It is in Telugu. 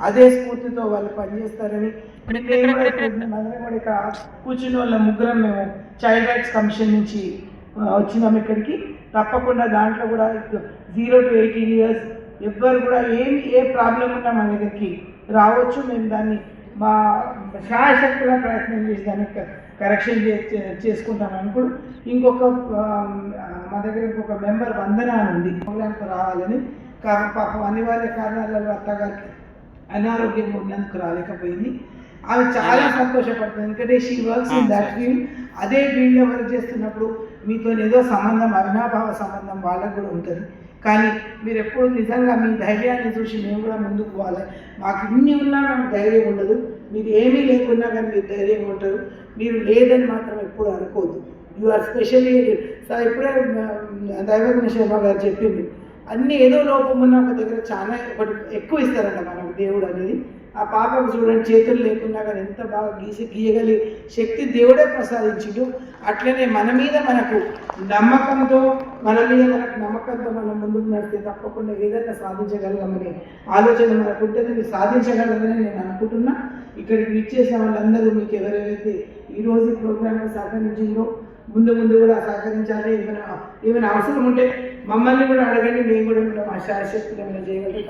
అదే స్ఫూర్తితో వాళ్ళు పనిచేస్తారని మేము కూడా ఇక్కడ కూర్చుని వాళ్ళ ముగ్గురం మేము చైల్డ్ రైట్స్ కమిషన్ నుంచి వచ్చినాం ఇక్కడికి. తప్పకుండా దాంట్లో కూడా 0 to 18 years ఎవ్వరు కూడా ఏ ప్రాబ్లం ఉన్నా మన దగ్గరికి రావచ్చు. మేము దాన్ని మా శాయశక్తిగా ప్రయత్నం చేసి దాన్ని కరెక్షన్ చేసుకుంటాం అనుకోడు. ఇంకొక మా దగ్గర ఇంకొక మెంబర్ వందన అని ఉంది, ప్రోగ్రాంకి రావాలని. పాపం అనివార్య కారణాలలో అత్తగారికి అనారోగ్యం ఉన్నందుకు రాలేకపోయింది. ఆమె చాలా సంతోషపడుతుంది, ఎందుకంటే she works in that field. అదే ఫీల్డ్లో వర్క్ చేస్తున్నప్పుడు మీతో ఏదో సంబంధం, అవినాభావ సంబంధం వాళ్ళకు కూడా ఉంటుంది. కానీ మీరు ఎప్పుడు నిజంగా మీ ధైర్యాన్ని చూసి మేము కూడా ముందుకు పోవాలి. మాకు ఇన్ని ఉన్నా నాకు ధైర్యం ఉండదు, మీరు ఏమీ లేకున్నా కానీ మీరు ధైర్యంగా ఉంటారు. మీరు లేదని మాత్రం ఎప్పుడు అనుకోవద్దు. యు ఆర్ స్పెషల్లీ సార్ ఇప్పుడే దైవజ్ఞ శర్మ గారు చెప్పింది, అన్నీ ఏదో లోపం ఉన్న ఒక దగ్గర చాలా ఒకటి ఎక్కువ ఇస్తారంట మనకు దేవుడు అనేది. ఆ పాపకు చూడండి, చేతులు లేకున్నా కానీ ఎంత బాగా గీయగలిగే శక్తి దేవుడే ప్రసాదించిండు. అట్లనే మన మీద మనకు నమ్మకంతో మనం ముందుకు నడిస్తే తప్పకుండా ఏదైనా సాధించగలగమని ఆలోచన మనకు ఉంటుంది. మీరు సాధించగలరని నేను అనుకుంటున్నా. ఇక్కడికి ఇచ్చేసిన వాళ్ళందరూ మీకు ఎవరెవరైతే ఈరోజు ప్రోగ్రాంలో సహకరించిందో ముందు కూడా సహకరించాలి. ఏమైనా అవసరం ఉంటే మమ్మల్ని కూడా అడగండి, మేము కూడా మా శాయశక్తిగా చేయగలుగుతాం.